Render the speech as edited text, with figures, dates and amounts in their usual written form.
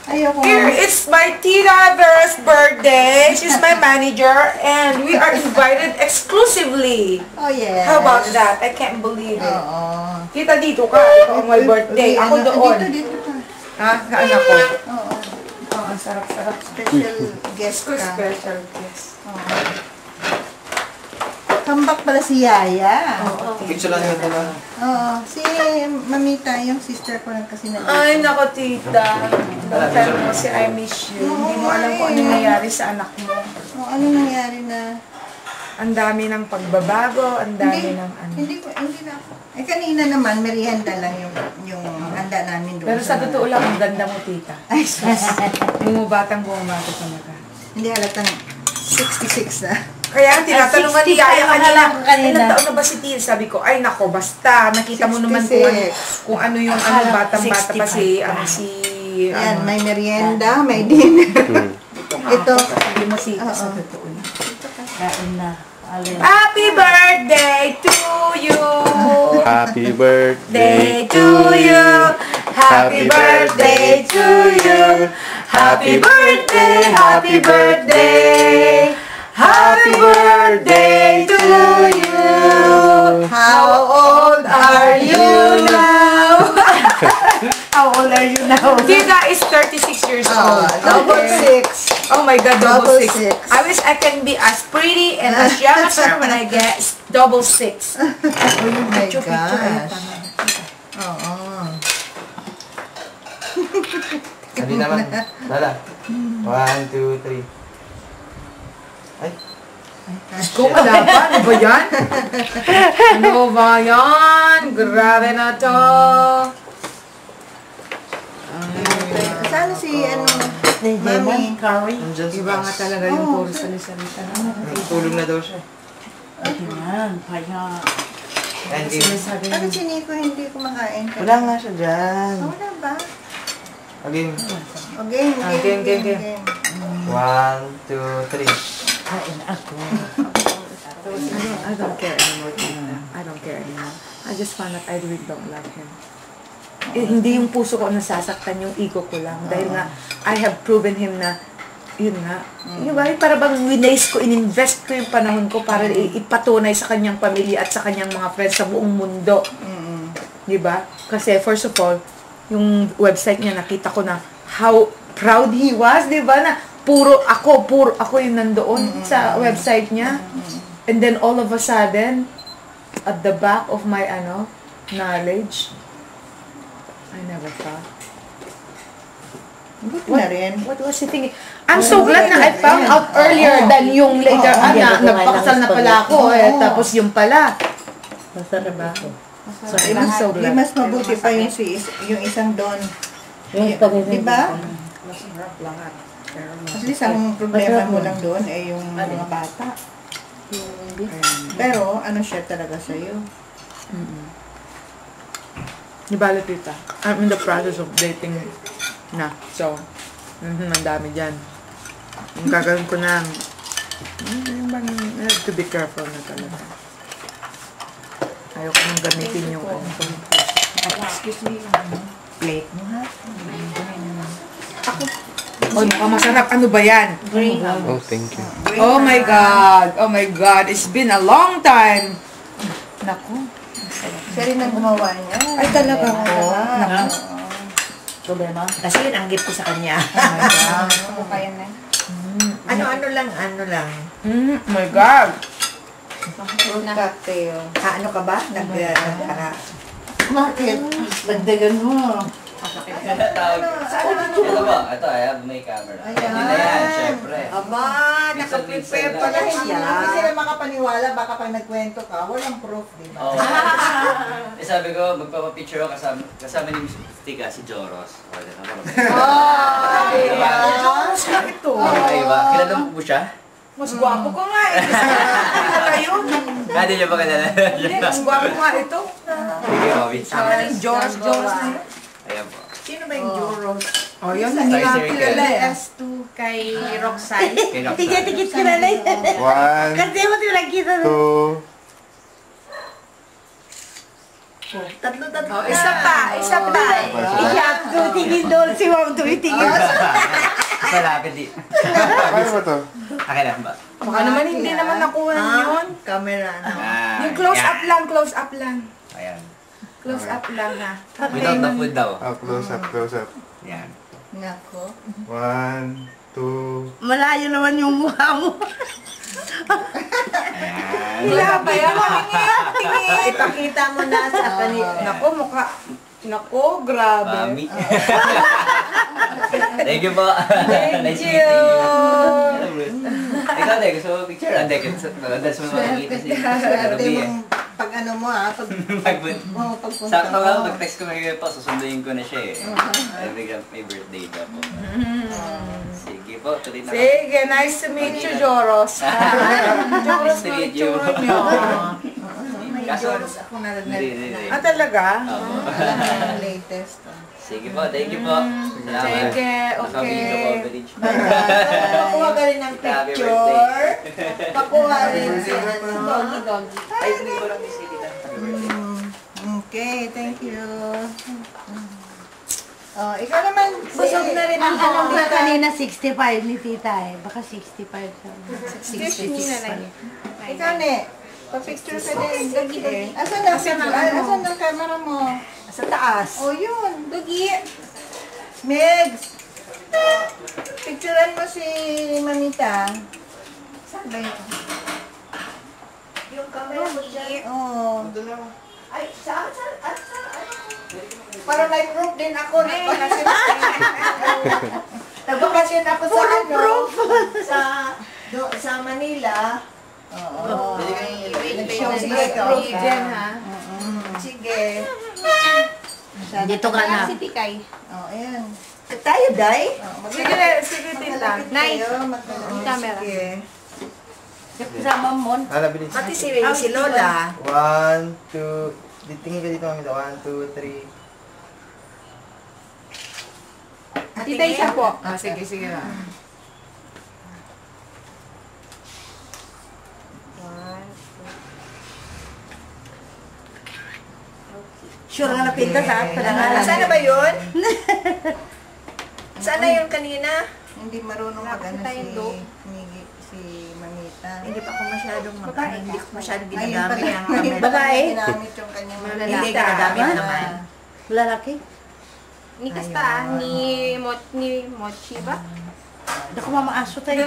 Ayoko. Here is my Tita Vera's birthday. She's my manager and we are invited exclusively. Oh, yes. How about that? I can't believe it. Oo. Tita, dito ka. Ito ang my birthday. Ako doon. Dito ka. Ha? Sa anak ko. Oo. Oo, sarap-sarap. Special guest ka. Special guest. Oo. Comeback pala si Yaya. Oo. Picture lang yun naman. Oo. Si Mamita, yung sister ko lang kasi na. Ay, nako, tita. Don't tell mo si I miss you. Hindi mo alam kung ano nangyari sa anak mo. Oo, ano nangyari na? Ang dami ng pagbabago, ang dami ng ano. Hindi na ako. Eh, kanina naman, merienda lang yung handa namin doon. Pero sa totoo lang, ang ganda mo, tita. Ay, sus. Bumubatang bumabata talaga. Hindi halatang 66 na. Kaya tinatanungan ni Yaya kanina, kanina. ilang taon na ba si Tia? Sabi ko, ay nako, basta. Nakita mo naman kung ano yung ano, batang-bata pa si, Yan, may merienda, may dinner. Ito. Sabi mo si sa totoo na. Kain na. Happy birthday to you! Happy birthday to you! Happy birthday to you! Happy birthday! Happy birthday! Happy birthday to you! How old are you now? How old are you now? Tita is 36 years old. Double 6. Oh my God, double six. Double 6. I wish I can be as pretty and as young as her when I get double 6. Oh my Picture, gosh. tama. Oo. Sabi naman. Lala. 1, 2, 3. Ay. Go ka dapat. Ano ba yan? Ano ba yan? Grabe na to. Sana si, Mami. Curry. Nandiyan si Iba nga Bas. talaga yung puro salita na. Tulog na daw siya. Yan. Kaya. And Sinasabi Ano niya. si Nico hindi kumakain? wala nga siya dyan. Wala ba? Again. Game. 1, 2, 3. Kain ako. I don't care anymore, Tita. I don't care anymore. I just found out I really don't love him. Hindi yung puso ko nasasaktan, yung ego ko lang. Dahil nga, I have proven him na, yun nga. Yung ba, para bang winaste ko, ininvest ko yung panahon ko para ipatunay sa kanyang pamilya at sa kanyang mga friends sa buong mundo. Di ba? Kasi first of all, yung website niya, nakita ko na how proud he was, di ba? Na puro ako yung nandoon sa website niya. And then all of a sudden, at the back of my knowledge, I never thought. What was he thinking? I'm so glad na I found out earlier than yung later, nagpakasal na pala ako, tapos yung pala. Masarap ako. So, I'm so glad. Mas mabuti pa yung isang doon. Yung spaghetti. Diba? Masarap lahat. At least ang problema mo lang doon ay yung mga bata. Pero ano siya talaga sa'yo? Di bala, tita. I'm in the process of dating na. So, ang dami dyan. Yung gagawin ko na, I have to be careful na talaga. Ayoko nang gamitin yung excuse me, plate mo ha? Oh, masarap. Ano ba yan? Oh, thank you. Oh my God. Oh my God. It's been a long time. Naku. Siya rin ang gumawa niya. Ay, talaga ko. Naku. Problema? Kasi yun ang gift ko sa kanya. Oh my God. Ano kaya na? Ano lang. Oh my God. Fruit cocktail. Ano ka ba? Nagkara. Bakit? Dagdagan mo. Ito ba? Ito, I have my camera. Hindi na yan, syempre. Aba, nakaprepare pala siya. Hindi sila makapaniwala, baka pag nagkwento ka, walang proof, di ba? Oo. Eh, sabi ko, magpapapicture ako kasama ni Miss Tika, si Joros. O, di ba? Diba? Ito. Diba? Kilala mo po siya? Mas gwapo ko nga eh. Ano kayo? Hindi niya ba kilala? Mas gwapo nga ito. Sige, Bobby. Tama na yung Joros na yun. Ayan po. Sino ba yung Joros? Oh, yun. Sorry, Hindi nga Sir kilala eh. S2 kay Roxanne. Kay Roxanne. Tikit-tikit ka na lang. 1, Kasi mo tinakita na. 2, Tatlo-tatlo. Oh, isa pa. Iyak, tutingin doon si Ma'am, tumitingin. Malapit di. Kaya mo to? Akin na ba? Baka naman hindi naman nakuha yun. Camera. Yung close up lang, close up lang. Ayan. Close up lang ha. Without the food daw. Oh, close up, close up. Yan. Nako. 1, 2. Malayo naman yung mukha mo. Ayan. Wala ba yan? Tingin. Ipakita mo na sa kanila. Nako, mukha. Nako, grabe. Mami. Thank you po. Thank Nice you. meeting you. Ikaw, Dek, gusto mo picture? Hindi, madalas mo makikita si Swerte Ruby eh. mong pag ano mo pag pagpunta Sakto mo. nga, mag-text ko ngayon pa, susunduin ko na siya eh. Ay, bigla may birthday ka po. Sige po, tuloy na. Sige, nice to meet you, Joros. Nice to meet you. Picture niyo. Kaso, Ako na hindi. Ah, talaga? ang latest. Sige po, thank you po. Salamat. Sige, Naka-video okay. coverage. Pakuha ka rin ng Happy picture. birthday. Pakuha rin. Ay, hindi ko lang isilita. Okay, thank you. Oh, ikaw naman. Busog na rin Ang ako. alam ko kanina 65 ni tita eh. Baka 65 siya. Ikaw, ne. Pa-picture ka din. Asan ang picture? Asan ang camera mo? Sa taas. Oh, yun. Dugi. Megs. Picturean mo si Mamita. Saan ba yun? Yung camera mo dyan. Oh. Ay, saan? Para may proof din ako. Nagbakasyon ako sa ano. Sa Manila. Oo. Nag-show Sige, siya ikaw. proof Diyan, dyan. ha? Sige. Dito ka na. Oh, ayan. Tayo, Day. Oh, Sige, tita. Nice. Camera. Sige. Kasama mo. Lalabilis. Pati si Lola. 1, 2. Tingin ka dito, Mamita. 1, 2, 3. Tita, isa po. Ah, sige na. Sure na napinta sa akin. Saan na ba yun? Saan na yun kanina? Hindi marunong mag-ano si Mamita. Hindi pa ako masyadong hindi ko masyadong Ayun ginagamit pala. ng camera. Babae? Ginamit yung kanyang Hindi ginagamit Ah. naman. Lalaki? Ni Kasta, ni Mochi ba? Naku, mama aso tayo.